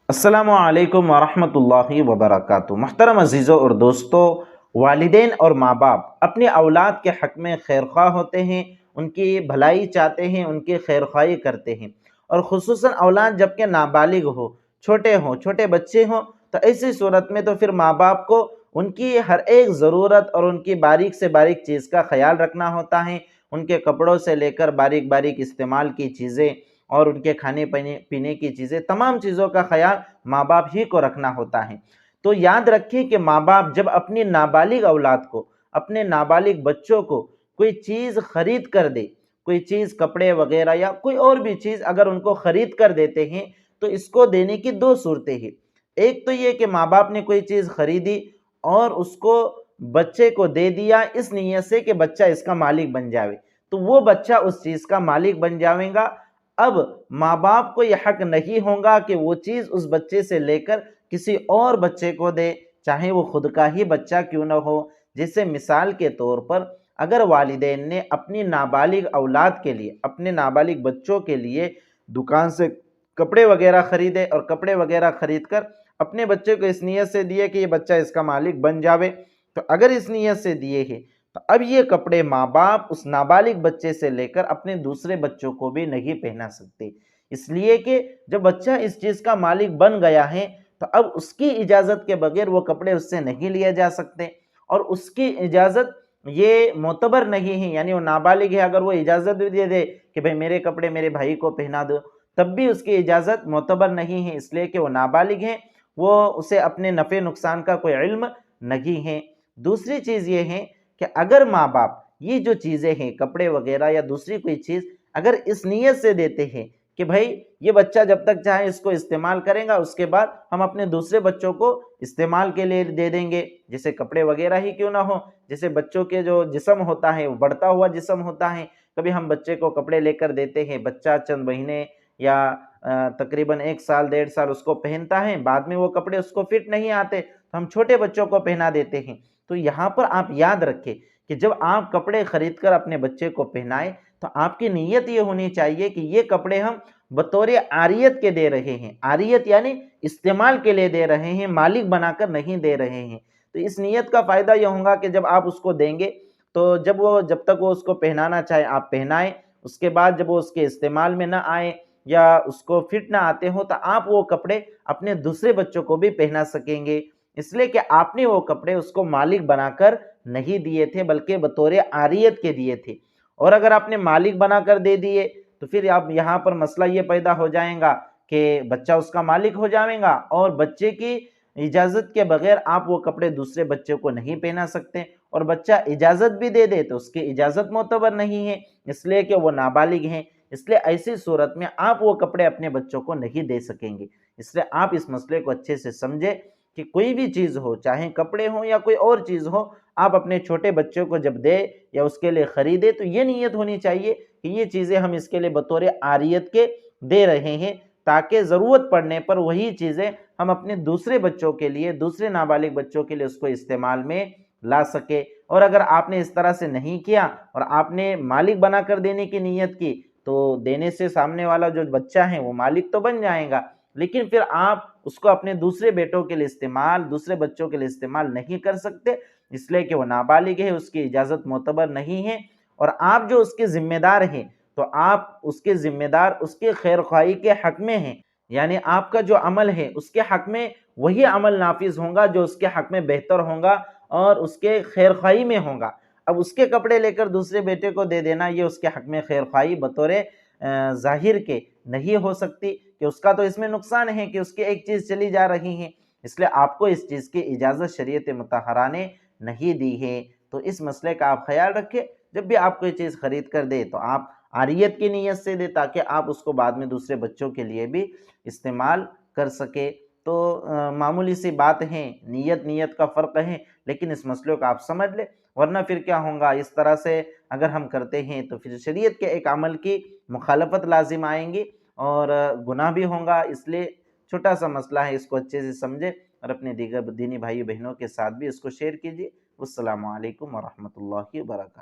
السلام علیکم ورحمۃ اللہ وبرکاتہ۔ محترم عزیزوں اور دوستوں، والدین اور ماں باپ اپنے اولاد کے حق میں خیرخواہ ہوتے ہیں، ان کی بھلائی چاہتے ہیں، ان کی خیرخواہی کرتے ہیں، اور خصوصاً اولاد جب کہ نابالغ ہو، چھوٹے بچے ہوں، تو ایسی صورت میں تو پھر ماں باپ کو ان کی ہر ایک ضرورت اور ان کی باریک سے باریک چیز کا خیال رکھنا ہوتا ہے۔ ان کے کپڑوں سے لے کر باریک باریک استعمال کی چیزیں اور ان کے کھانے پینے کی چیزیں، تمام چیزوں کا خیال ماں باپ ہی کو رکھنا ہوتا ہے۔ تو یاد رکھیں کہ ماں باپ جب اپنی نابالغ اولاد کو، اپنے نابالغ بچوں کو کوئی چیز خرید کر دے، کوئی چیز کپڑے وغیرہ یا کوئی اور بھی چیز اگر ان کو خرید کر دیتے ہیں، تو اس کو دینے کی دو صورتیں ہیں۔ ایک تو یہ کہ ماں باپ نے کوئی چیز خریدی اور اس کو بچے کو دے دیا اس نیت سے کہ بچہ اس کا مالک بن جاوے، تو وہ بچہ اس چیز کا مالک بن جاوے گا۔ اب ماں باپ کو یہ حق نہیں ہوگا کہ وہ چیز اس بچے سے لے کر کسی اور بچے کو دے، چاہے وہ خود کا ہی بچہ کیوں نہ ہو۔ جیسے مثال کے طور پر اگر والدین نے اپنی نابالغ اولاد کے لیے، اپنے نابالغ بچوں کے لیے دکان سے کپڑے وغیرہ خریدے اور کپڑے وغیرہ خرید کر اپنے بچے کو اس نیت سے دیے کہ یہ بچہ اس کا مالک بن جاوے، تو اگر اس نیت سے دیے ہیں تو اب یہ کپڑے ماں باپ اس نابالغ بچے سے لے کر اپنے دوسرے بچوں کو بھی نہیں پہنا سکتے، اس لیے کہ جب بچہ اس چیز کا مالک بن گیا ہے تو اب اس کی اجازت کے بغیر وہ کپڑے اس سے نہیں لیے جا سکتے، اور اس کی اجازت یہ معتبر نہیں ہے، یعنی وہ نابالغ ہے، اگر وہ اجازت بھی دے دے کہ بھئی میرے کپڑے میرے بھائی کو پہنا دو، تب بھی اس کی اجازت معتبر نہیں ہے، اس لیے کہ وہ نابالغ ہے، وہ اسے اپنے نفع نقصان کا کوئی علم نہیں ہے۔ دوسری چیز یہ ہے کہ اگر ماں باپ یہ جو چیزیں ہیں، کپڑے وغیرہ یا دوسری کوئی چیز، اگر اس نیت سے دیتے ہیں کہ بھائی یہ بچہ جب تک چاہے اس کو استعمال کرے گا، اس کے بعد ہم اپنے دوسرے بچوں کو استعمال کے لیے دے دیں گے، جیسے کپڑے وغیرہ ہی کیوں نہ ہو، جیسے بچوں کے جو جسم ہوتا ہے وہ بڑھتا ہوا جسم ہوتا ہے، کبھی ہم بچے کو کپڑے لے کر دیتے ہیں، بچہ چند مہینے یا تقریباً 1 سال 1.5 سال اس کو پہنتا ہے، بعد میں وہ کپڑے اس کو فٹ نہیں آتے تو ہم چھوٹے بچوں کو پہنا دیتے ہیں۔ تو یہاں پر آپ یاد رکھیں کہ جب آپ کپڑے خرید کر اپنے بچے کو پہنائیں تو آپ کی نیت یہ ہونی چاہیے کہ یہ کپڑے ہم بطور عاریت کے دے رہے ہیں، عاریت یعنی استعمال کے لیے دے رہے ہیں، مالک بنا کر نہیں دے رہے ہیں۔ تو اس نیت کا فائدہ یہ ہوگا کہ جب آپ اس کو دیں گے تو جب تک وہ اس کو پہنانا چاہے آپ پہنائیں، اس کے بعد جب وہ اس کے استعمال میں نہ آئے یا اس کو فٹ نہ آتے ہوں تو آپ وہ کپڑے اپنے دوسرے بچوں کو بھی پہنا سکیں گے، اس لیے کہ آپ نے وہ کپڑے اس کو مالک بنا کر نہیں دیے تھے بلکہ بطور عاریت کے دیے تھے۔ اور اگر آپ نے مالک بنا کر دے دیے تو پھر آپ یہاں پر مسئلہ یہ پیدا ہو جائے گا کہ بچہ اس کا مالک ہو جائے گا اور بچے کی اجازت کے بغیر آپ وہ کپڑے دوسرے بچے کو نہیں پہنا سکتے، اور بچہ اجازت بھی دے دے تو اس کی اجازت معتبر نہیں ہے، اس لیے کہ وہ نابالغ ہیں، اس لیے ایسی صورت میں آپ وہ کپڑے اپنے بچوں کو نہیں دے سکیں گے۔ اس لیے آپ اس مسئلے کو اچھے سے سمجھے کہ کوئی بھی چیز ہو، چاہے کپڑے ہوں یا کوئی اور چیز ہو، آپ اپنے چھوٹے بچوں کو جب دے یا اس کے لیے خریدے تو یہ نیت ہونی چاہیے کہ یہ چیزیں ہم اس کے لیے بطور عاریت کے دے رہے ہیں، تاکہ ضرورت پڑنے پر وہی چیزیں ہم اپنے دوسرے بچوں کے لیے، دوسرے نابالغ بچوں کے لیے اس کو استعمال میں لا سکے۔ اور اگر آپ نے اس طرح سے نہیں کیا اور آپ نے مالک بنا کر دینے کی نیت کی تو دینے سے سامنے والا جو بچہ ہے وہ مالک تو بن جائے گا، لیکن پھر آپ اس کو اپنے دوسرے بیٹوں کے لیے استعمال، دوسرے بچوں کے لیے استعمال نہیں کر سکتے، اس لیے کہ وہ نابالغ ہے، اس کی اجازت معتبر نہیں ہے، اور آپ جو اس کے ذمہ دار ہیں تو آپ اس کے ذمہ دار اس کے خیر خواہی کے حق میں ہیں، یعنی آپ کا جو عمل ہے اس کے حق میں وہی عمل نافذ ہوگا جو اس کے حق میں بہتر ہوگا اور اس کے خیر خواہی میں ہوگا۔ اب اس کے کپڑے لے کر دوسرے بیٹے کو دے دینا یہ اس کے حق میں خیر خواہی بطور ظاہر کے نہیں ہو سکتی، کہ اس کا تو اس میں نقصان ہے کہ اس کی ایک چیز چلی جا رہی ہے، اس لیے آپ کو اس چیز کی اجازت شریعت مطہرہ نے نہیں دی ہے۔ تو اس مسئلے کا آپ خیال رکھیں، جب بھی آپ کوئی چیز خرید کر دے تو آپ عاریت کی نیت سے دے تاکہ آپ اس کو بعد میں دوسرے بچوں کے لیے بھی استعمال کر سکے۔ تو معمولی سی بات ہے، نیت کا فرق ہے، لیکن اس مسئلے کو آپ سمجھ لیں، ورنہ پھر کیا ہوگا، اس طرح سے اگر ہم کرتے ہیں تو پھر شریعت کے ایک عمل کی مخالفت لازم آئیں گی اور گناہ بھی ہوگا۔ اس لیے چھوٹا سا مسئلہ ہے، اس کو اچھے سے سمجھے اور اپنے دیگر دینی بھائی بہنوں کے ساتھ بھی اس کو شیئر کیجیے۔ السلام علیکم ورحمۃ اللہ وبرکاتہ۔